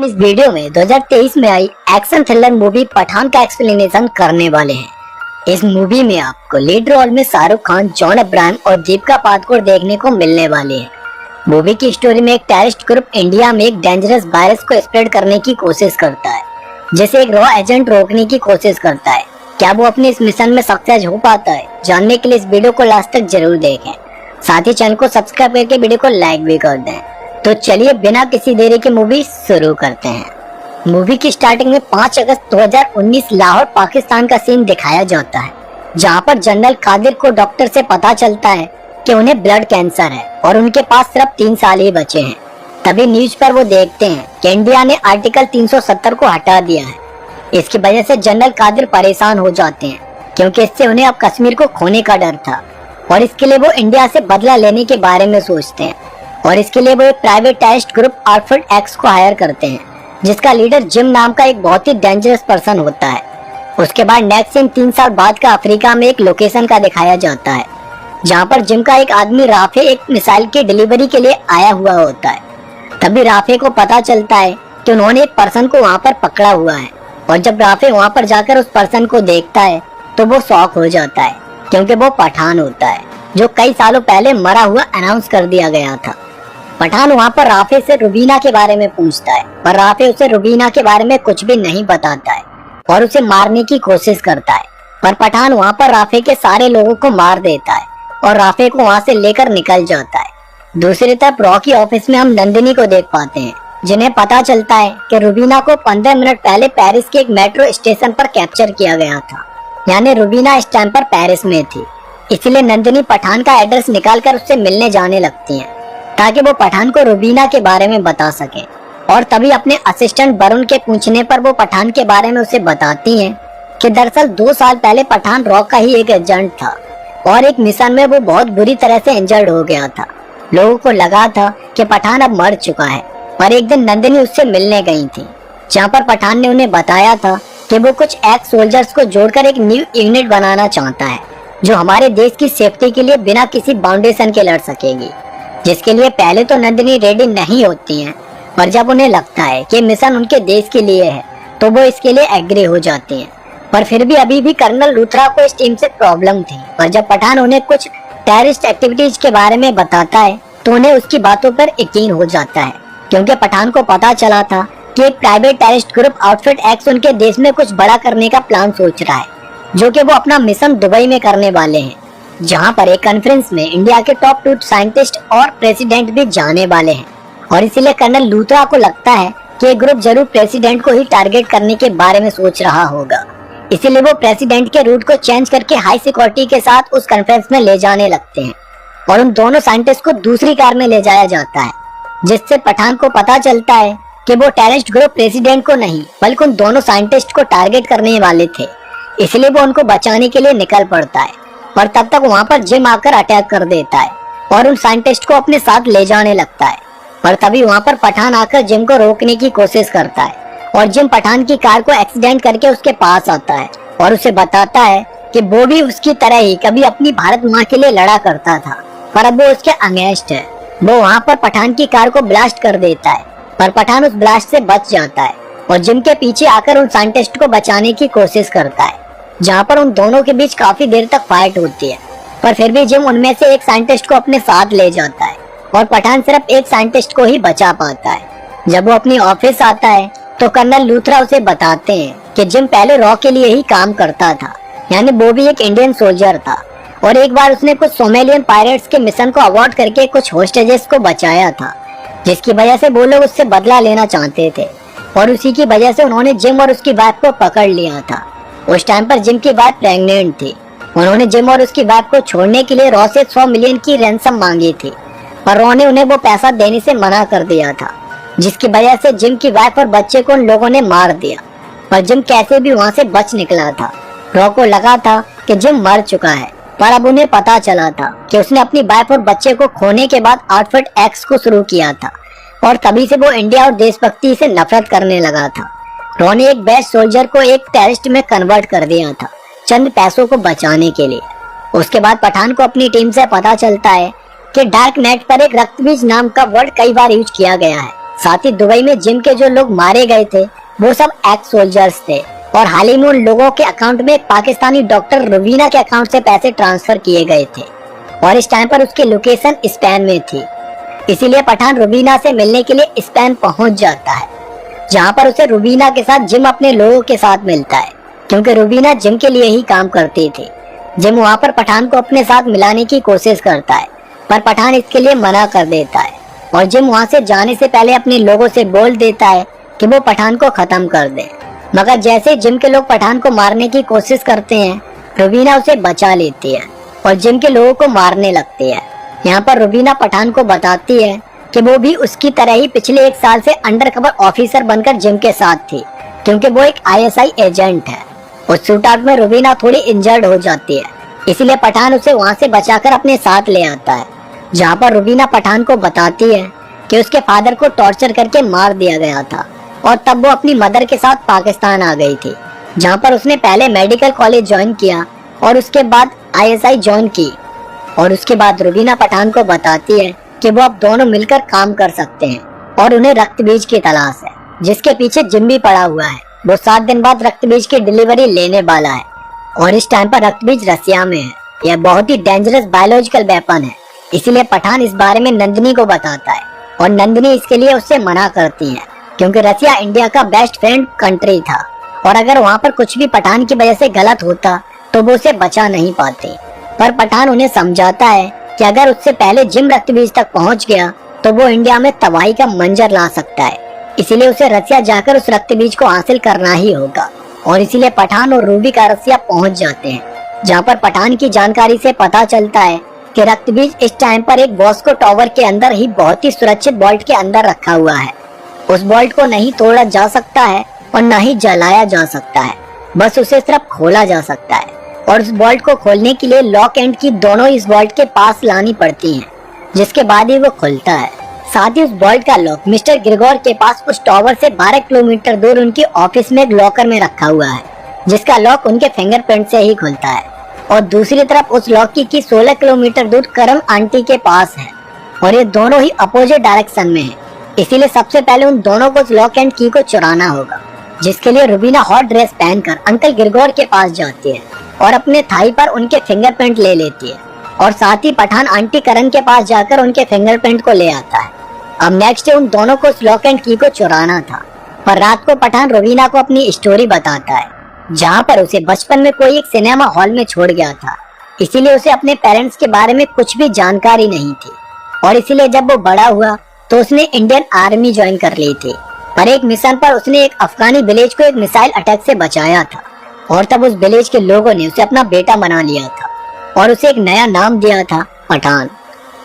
हम इस वीडियो में 2023 में आई एक्शन थ्रिलर मूवी पठान का एक्सप्लेनेशन करने वाले हैं। इस मूवी में आपको लीड रोल में शाहरुख खान, जॉन अब्राहम और दीपिका पादुकोण देखने को मिलने वाले हैं। मूवी की स्टोरी में एक टेररिस्ट ग्रुप इंडिया में एक डेंजरस वायरस को स्प्रेड करने की कोशिश करता है, जिसे एक रॉ एजेंट रोकने की कोशिश करता है। क्या वो अपने इस मिशन में सक्सेस हो पाता है? जानने के लिए इस वीडियो को लास्ट तक जरूर देखें। साथ ही चैनल को सब्सक्राइब करके वीडियो को लाइक भी कर दें। तो चलिए बिना किसी देरी के मूवी शुरू करते हैं। मूवी की स्टार्टिंग में 5 अगस्त 2019 लाहौर पाकिस्तान का सीन दिखाया जाता है, जहां पर जनरल कादिर को डॉक्टर से पता चलता है कि उन्हें ब्लड कैंसर है और उनके पास सिर्फ 3 साल ही बचे हैं। तभी न्यूज पर वो देखते हैं कि इंडिया ने आर्टिकल 370 को हटा दिया है। इसकी वजह से जनरल कादिर परेशान हो जाते हैं, क्योंकि इससे उन्हें अब कश्मीर को खोने का डर था और इसके लिए वो इंडिया से बदला लेने के बारे में सोचते हैं। और इसके लिए वो एक private terrorist group outfit x को हायर करते हैं, जिसका लीडर जिम नाम का एक बहुत ही डेंजरस पर्सन होता है। उसके बाद नेक्स्ट सीन 3 साल बाद का अफ्रीका में एक लोकेशन का दिखाया जाता है, जहां पर जिम का एक आदमी राफे एक मिसाइल की डिलीवरी के लिए आया हुआ होता है। तभी राफे को पता चलता है कि उन्होंने एक पर्सन को वहां पर पकड़ा हुआ है, और जब राफे वहां पर जाकर उस पर्सन को देखता है तो वो शॉक हो जाता है, क्योंकि वो पठान होता है, जो कई सालों पहले मरा हुआ अनाउंस कर दिया गया था। पठान वहाँ पर राफे से रुबीना के बारे में पूछता है, पर राफे उसे रुबीना के बारे में कुछ भी नहीं बताता है और उसे मारने की कोशिश करता है। पर पठान वहाँ पर राफे के सारे लोगों को मार देता है और राफे को वहाँ से लेकर निकल जाता है। दूसरी तरफ रॉ की ऑफिस में हम नंदिनी को देख पाते हैं, जिन्हें पता चलता है कि रुबीना को 15 मिनट पहले पेरिस के एक मेट्रो स्टेशन पर कैप्चर किया गया था, यानी रुबीना इस टाइम पर पेरिस में थी। इसलिए नंदिनी पठान का एड्रेस निकालकर उससे मिलने जाने लगती हैं, ताकि वो पठान को रुबीना के बारे में बता सके। और तभी अपने असिस्टेंट वरुण के पूछने पर वो पठान के बारे में उसे बताती हैं कि दरअसल 2 साल पहले पठान रॉ का ही एक एजेंट था और एक मिशन में वो बहुत बुरी तरह से इंजर्ड हो गया था। लोगों को लगा था कि पठान अब मर चुका है, पर एक दिन नंदिनी उससे मिलने गई थी, जहाँ पर पठान ने उन्हें बताया था कि वो कुछ एक्स सोल्जर्स को जोड़कर एक न्यू यूनिट बनाना चाहता है, जो हमारे देश की सेफ्टी के लिए बिना किसी बाउंडेशन के लड़ सकेगी। जिसके लिए पहले तो नंदिनी रेडी नहीं होती हैं, पर जब उन्हें लगता है कि मिशन उनके देश के लिए है तो वो इसके लिए एग्री हो जाती हैं। पर फिर भी अभी भी कर्नल लूथरा को इस टीम से प्रॉब्लम थी, पर जब पठान उन्हें कुछ टेररिस्ट एक्टिविटीज के बारे में बताता है तो उन्हें उसकी बातों पर यकीन हो जाता है, क्योंकि पठान को पता चला था कि एक private terrorist group outfit x उनके देश में कुछ बड़ा करने का प्लान सोच रहा है, जो कि वो अपना मिशन दुबई में करने वाले हैं, जहां पर एक कॉन्फ्रेंस में इंडिया के टॉप 2 साइंटिस्ट और प्रेसिडेंट भी जाने वाले हैं। और इसीलिए कर्नल लूथरा को लगता है कि ये ग्रुप जरूर प्रेसिडेंट को ही टारगेट करने के बारे में सोच रहा होगा। इसीलिए वो प्रेसिडेंट के रूट को चेंज करके हाई सिक्योरिटी के साथ उस कॉन्फ्रेंस में ले जाने लगते हैं और उन दोनों साइंटिस्ट को दूसरी कार में ले जाया जाता है, जिससे पठान को पता चलता है कि वो टेररिस्ट ग्रुप प्रेसिडेंट को नहीं बल्कि उन दोनों साइंटिस्ट को टारगेट करने वाले थे। इसलिए वो उनको बचाने के लिए निकल पड़ता है, पर तब तक वहाँ पर जिम आकर अटैक कर देता है और उन साइंटिस्ट को अपने साथ ले जाने लगता है। पर तभी वहाँ पर पठान आकर जिम को रोकने की कोशिश करता है और जिम पठान की कार को एक्सीडेंट करके उसके पास आता है और उसे बताता है कि वो भी उसकी तरह ही कभी अपनी भारत माँ के लिए लड़ा करता था, पर अब वो उसके अगेंस्ट है। वो वहाँ पर पठान की कार को ब्लास्ट कर देता है, पर पठान उस ब्लास्ट से बच जाता है और जिम के पीछे आकर उन साइंटिस्ट को बचाने की कोशिश करता है, जहाँ पर उन दोनों के बीच काफी देर तक फाइट होती है। पर फिर भी जिम उनमें से एक साइंटिस्ट को अपने साथ ले जाता है और पठान सिर्फ एक साइंटिस्ट को ही बचा पाता है। जब वो अपनी ऑफिस आता है तो कर्नल लूथरा उसे बताते हैं कि जिम पहले रॉ के लिए ही काम करता था, यानी वो भी एक इंडियन सोल्जर था और एक बार उसने कुछ सोमालियन पायरेट्स के मिशन को अवॉर्ड करके कुछ होस्टेजेस को बचाया था, जिसकी वजह से वो लोग उससे बदला लेना चाहते थे और उसी की वजह से उन्होंने जिम और उसकी वाइफ को पकड़ लिया था। उस टाइम पर जिम की वाइफ प्रेग्नेंट थी। उन्होंने जिम और उसकी वाइफ को छोड़ने के लिए रॉ से 100 मिलियन की रैंसम मांगी थी, पर रॉ ने उन्हें वो पैसा देने से मना कर दिया था, जिसकी वजह से जिम की वाइफ और बच्चे को उन लोगों ने मार दिया। पर जिम कैसे भी वहाँ से बच निकला था। रॉ को लगा था कि जिम मर चुका है, पर अब उन्हें पता चला था कि उसने अपनी वाइफ और बच्चे को खोने के बाद आउटफिट एक्स को शुरू किया था और तभी से वो इंडिया और देशभक्ति से नफरत करने लगा था। रॉ ने एक बेस्ट सोल्जर को एक टेररिस्ट में कन्वर्ट कर दिया था, चंद पैसों को बचाने के लिए। उसके बाद पठान को अपनी टीम से पता चलता है कि डार्क नेट पर एक रक्तबीज नाम का वर्ड कई बार यूज किया गया है, साथ ही दुबई में जिम के जो लोग मारे गए थे वो सब एक्स सोल्जर्स थे और हाल ही में उन लोगों के अकाउंट में एक पाकिस्तानी डॉक्टर रुबीना के अकाउंट से पैसे ट्रांसफर किए गए थे और इस टाइम पर उसकी लोकेशन स्पेन में थी। इसीलिए पठान रुबीना से मिलने के लिए स्पेन पहुंच जाता है, जहां पर उसे रुबीना के साथ जिम अपने लोगों के साथ मिलता है, क्योंकि रुबीना जिम के लिए ही काम करती थी। जिम वहां पर पठान को अपने साथ मिलाने की कोशिश करता है, पर पठान इसके लिए मना कर देता है और जिम वहां से जाने से पहले अपने लोगों से बोल देता है कि वो पठान को खत्म कर दे। मगर जैसे जिम के लोग पठान को मारने की कोशिश करते हैं, रुबीना उसे बचा लेती है और जिम के लोगों को मारने लगती है। यहाँ पर रुबीना पठान को बताती है कि वो भी उसकी तरह ही पिछले 1 साल से अंडरकवर ऑफिसर बनकर जिम के साथ थी, क्योंकि वो एक ISI एजेंट है। उस शूटआउट में रुबीना थोड़ी इंजर्ड हो जाती है, इसीलिए पठान उसे वहाँ से बचाकर अपने साथ ले आता है, जहाँ पर रुबीना पठान को बताती है कि उसके फादर को टॉर्चर करके मार दिया गया था और तब वो अपनी मदर के साथ पाकिस्तान आ गई थी, जहाँ पर उसने पहले मेडिकल कॉलेज ज्वाइन किया और उसके बाद ISI ज्वाइन की। और उसके बाद रुबीना पठान को बताती है कि वो अब दोनों मिलकर काम कर सकते हैं और उन्हें रक्त बीज की तलाश है, जिसके पीछे जिम भी पड़ा हुआ है। वो 7 दिन बाद रक्त बीज की डिलीवरी लेने वाला है और इस टाइम पर रक्त बीज रसिया में है। यह बहुत ही डेंजरस बायोलॉजिकल वेपन है, इसीलिए पठान इस बारे में नंदिनी को बताता है और नंदिनी इसके लिए उससे मना करती है, क्योंकि रसिया इंडिया का बेस्ट फ्रेंड कंट्री था और अगर वहाँ पर कुछ भी पठान की वजह से गलत होता तो वो उसे बचा नहीं पाते। पर पठान उन्हें समझाता है कि अगर उससे पहले जिम रक्त बीज तक पहुंच गया तो वो इंडिया में तबाही का मंजर ला सकता है, इसीलिए उसे रसिया जाकर उस रक्त बीज को हासिल करना ही होगा। और इसीलिए पठान और रूबी का रसिया पहुंच जाते हैं, जहां पर पठान की जानकारी से पता चलता है कि रक्त बीज इस टाइम पर एक बॉस्को टावर के अंदर ही बहुत ही सुरक्षित वॉल्ट के अंदर रखा हुआ है। उस वॉल्ट को नहीं तोड़ा जा सकता है और न ही जलाया जा सकता है, बस उसे सिर्फ खोला जा सकता है और उस वॉल्ट को खोलने के लिए लॉक एंड की दोनों इस वॉल्ट के पास लानी पड़ती हैं, जिसके बाद ही वो खुलता है। साथ ही उस वॉल्ट का लॉक मिस्टर ग्रिगोर के पास उस टावर से 12 किलोमीटर दूर उनकी ऑफिस में एक लॉकर में रखा हुआ है, जिसका लॉक उनके फिंगरप्रिंट से ही खुलता है। और दूसरी तरफ उस लॉक की 16 किलोमीटर दूर करम आंटी के पास है और ये दोनों ही अपोजिट डायरेक्शन में है, इसीलिए सबसे पहले उन दोनों को उस लॉक एंड की को चुराना होगा, जिसके लिए रुबीना हॉट ड्रेस पहनकर अंकल ग्रिगोर के पास जाती है और अपने थाई पर उनके फिंगरप्रिंट ले लेती है और साथ ही पठान आंटी करण के पास जाकर उनके फिंगरप्रिंट को ले आता है। अब नेक्स्ट डे उन दोनों को उस लॉक एंड की को चुराना था, पर रात को पठान रुबीना को अपनी स्टोरी बताता है, जहाँ पर उसे बचपन में कोई एक सिनेमा हॉल में छोड़ गया था, इसीलिए उसे अपने पेरेंट्स के बारे में कुछ भी जानकारी नहीं थी और इसीलिए जब वो बड़ा हुआ तो उसने इंडियन आर्मी ज्वाइन कर ली थी। पर एक मिशन पर उसने एक अफगानी विलेज को एक मिसाइल अटैक से बचाया था और तब उस विलेज के लोगों ने उसे अपना बेटा बना लिया था और उसे एक नया नाम दिया था पठान।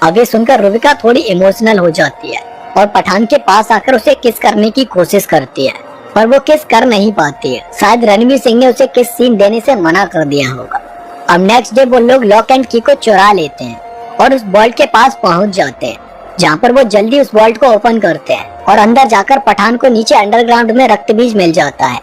अब ये सुनकर रुबिका थोड़ी इमोशनल हो जाती है और पठान के पास आकर उसे किस करने की कोशिश करती है, पर वो किस कर नहीं पाती है। शायद रणवीर सिंह ने उसे किस सीन देने से मना कर दिया होगा। अब नेक्स्ट डे वो लोग लॉक एंड की को चुरा लेते हैं और उस वॉल्ट के पास पहुंच जाते हैं, जहाँ पर वो जल्दी उस वॉल्ट को ओपन करते हैं और अंदर जाकर पठान को नीचे अंडरग्राउंड में रक्त बीज मिल जाता है।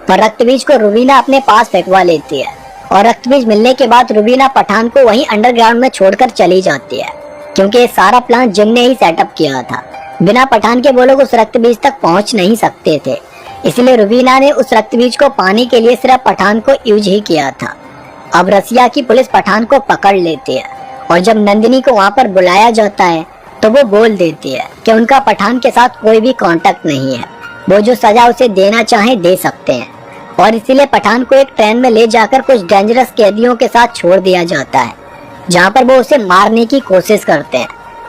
पर रक्त बीज को रुबीना अपने पास फेंकवा लेती है और रक्त बीज मिलने के बाद रुबीना पठान को वहीं अंडरग्राउंड में छोड़कर चली जाती है, क्योंकि ये सारा प्लान जिम ने ही सेटअप किया था। बिना पठान के वो लोग उस रक्त बीज तक पहुंच नहीं सकते थे, इसलिए रुबीना ने उस रक्त बीज को पाने के लिए सिर्फ पठान को यूज ही किया था। अब रसिया की पुलिस पठान को पकड़ लेती है और जब नंदिनी को वहाँ पर बुलाया जाता है तो वो बोल देती है कि उनका पठान के साथ कोई भी कांटेक्ट नहीं है, वो जो सजा उसे देना चाहे दे सकते हैं। और इसीलिए पठान को एक ट्रेन में ले जाकर कुछ डेंजरस कैदियों के साथ छोड़ दिया जाता है, जहाँ पर वो उसे मारने की कोशिश करते हैं।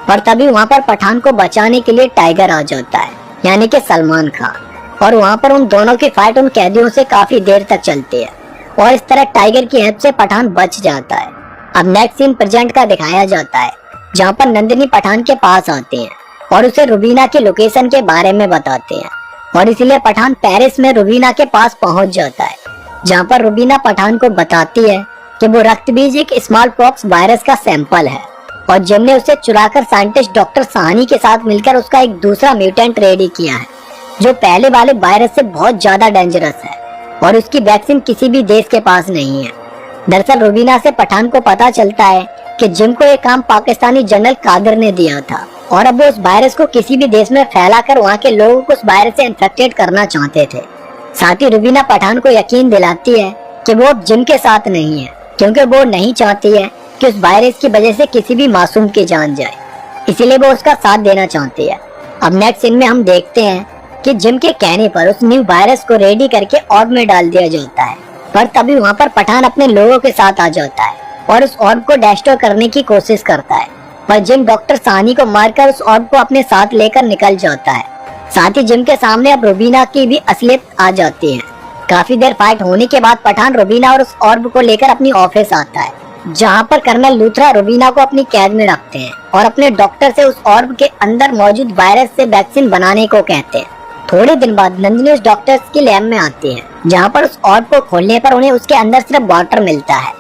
पर तभी वहाँ पर पठान को बचाने के लिए टाइगर आ जाता है, यानी कि सलमान खान, और वहाँ पर उन दोनों की फाइट उन कैदियों से काफी देर तक चलती है और इस तरह टाइगर की हेल्प से पठान बच जाता है। अब नेक्स्ट सीन प्रेजेंट का दिखाया जाता है, जहाँ पर नंदिनी पठान के पास आती हैं और उसे रुबीना की लोकेशन के बारे में बताते हैं और इसीलिए पठान पेरिस में रुबीना के पास पहुंच जाता है, जहाँ पर रुबीना पठान को बताती है कि वो रक्त बीज एक स्मॉल पॉक्स वायरस का सैंपल है और जिम ने उसे चुराकर साइंटिस्ट डॉक्टर साहनी के साथ मिलकर उसका एक दूसरा म्यूटेंट रेडी किया है, जो पहले वाले वायरस से बहुत ज्यादा डेंजरस है और उसकी वैक्सीन किसी भी देश के पास नहीं है। दरअसल रुबीना से पठान को पता चलता है कि जिम को ये काम पाकिस्तानी जनरल कादर ने दिया था और अब वो उस वायरस को किसी भी देश में फैलाकर वहाँ के लोगों को उस वायरस से इन्फेक्टेड करना चाहते थे। साथ ही रुबीना पठान को यकीन दिलाती है कि वो अब जिम के साथ नहीं है, क्योंकि वो नहीं चाहती है कि उस वायरस की वजह से किसी भी मासूम की जान जाए, इसीलिए वो उसका साथ देना चाहती है। अब नेक्स्ट सीन में हम देखते हैं कि जिम के कहने पर उस न्यू वायरस को रेडी करके ऑर्ब में डाल दिया जाता है, पर तभी वहाँ पर पठान अपने लोगों के साथ आ जाता है और उस ऑर्ब को डिस्ट्रॉय करने की कोशिश करता है, पर जिम डॉक्टर सानी को मारकर उस ऑर्ब को अपने साथ लेकर निकल जाता है। साथ ही जिम के सामने अब रुबीना की भी असलियत आ जाती है। काफी देर फाइट होने के बाद पठान रुबीना और उस ऑर्ब को लेकर अपनी ऑफिस आता है, जहाँ पर कर्नल लूथरा रुबीना को अपनी कैद में रखते हैं और अपने डॉक्टर से उस ऑर्ब के अंदर मौजूद वायरस से वैक्सीन बनाने को कहते हैं। थोड़े दिन बाद नंदिनी उस डॉक्टर की लैब में आती है, जहाँ पर उस ऑर्ब को खोलने पर उन्हें उसके अंदर सिर्फ वाटर मिलता है,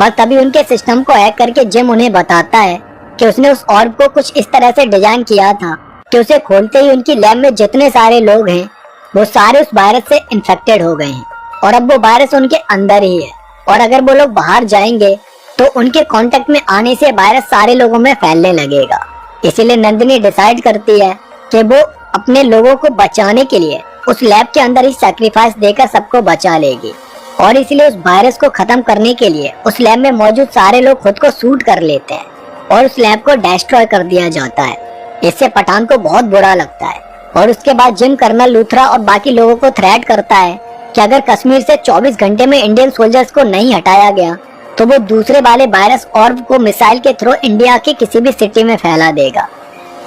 और तभी उनके सिस्टम को हैक करके जिम उन्हें बताता है कि उसने उस ऑर्ब को कुछ इस तरह से डिजाइन किया था कि उसे खोलते ही उनकी लैब में जितने सारे लोग हैं वो सारे उस वायरस से इन्फेक्टेड हो गए हैं, और अब वो वायरस उनके अंदर ही है, और अगर वो लोग बाहर जाएंगे तो उनके कांटेक्ट में आने से वायरस सारे लोगों में फैलने लगेगा। इसीलिए नंदिनी डिसाइड करती है कि वो अपने लोगों को बचाने के लिए उस लैब के अंदर ही सैक्रिफाइस देकर सबको बचा लेगी, और इसलिए उस वायरस को खत्म करने के लिए उस लैब में मौजूद सारे लोग खुद को शूट कर लेते हैं और उस लैब को डिस्ट्रॉय कर दिया जाता है। इससे पठान को बहुत बुरा लगता है, और उसके बाद जिम कर्नल लूथरा और बाकी लोगों को थ्रेट करता है कि अगर कश्मीर से 24 घंटे में इंडियन सोल्जर्स को नहीं हटाया गया तो वो दूसरे वाले वायरस ऑर्ब को मिसाइल के थ्रू इंडिया के किसी भी सिटी में फैला देगा।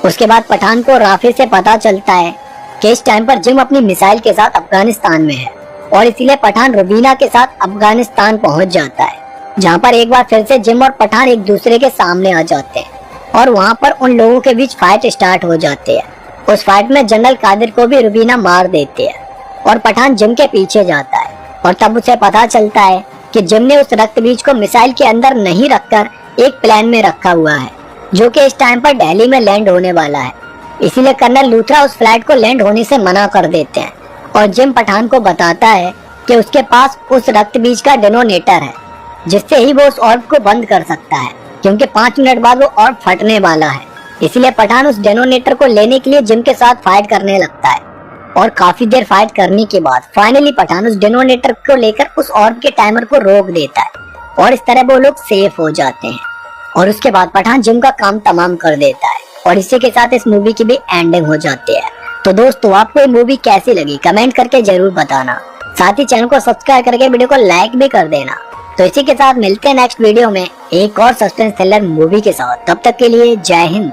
उसके बाद पठान को राफे से पता चलता है कि इस टाइम पर जिम अपनी मिसाइल के साथ अफगानिस्तान में है, और इसीलिए पठान रुबीना के साथ अफगानिस्तान पहुंच जाता है, जहां पर एक बार फिर से जिम और पठान एक दूसरे के सामने आ जाते हैं, और वहां पर उन लोगों के बीच फाइट स्टार्ट हो जाती है। उस फाइट में जनरल कादिर को भी रुबीना मार देती है, और पठान जिम के पीछे जाता है, और तब उसे पता चलता है कि जिम ने उस रक्त बीज को मिसाइल के अंदर नहीं रखकर एक प्लेन में रखा हुआ है, जो कि इस टाइम पर दिल्ली में लैंड होने वाला है। इसीलिए कर्नल लूथरा उस फ्लाइट को लैंड होने से मना कर देते हैं, और जिम पठान को बताता है कि उसके पास उस रक्त बीज का डेटोनेटर है, जिससे ही वो उस ऑर्ब को बंद कर सकता है, क्योंकि 5 मिनट बाद वो ऑर्ब फटने वाला है। इसलिए पठान उस डेटोनेटर को लेने के लिए जिम के साथ फाइट करने लगता है, और काफी देर फाइट करने के बाद फाइनली पठान उस डेटोनेटर को लेकर उस ऑर्ब के टाइमर को रोक देता है, और इस तरह वो लोग सेफ हो जाते हैं। और उसके बाद पठान जिम का काम तमाम कर देता है, और इसी के साथ इस मूवी की भी एंडिंग हो जाती है। तो दोस्तों, आपको ये मूवी कैसी लगी कमेंट करके जरूर बताना, साथ ही चैनल को सब्सक्राइब करके वीडियो को लाइक भी कर देना। तो इसी के साथ मिलते हैं नेक्स्ट वीडियो में एक और सस्पेंस थ्रिलर मूवी के साथ। तब तक के लिए जय हिंद।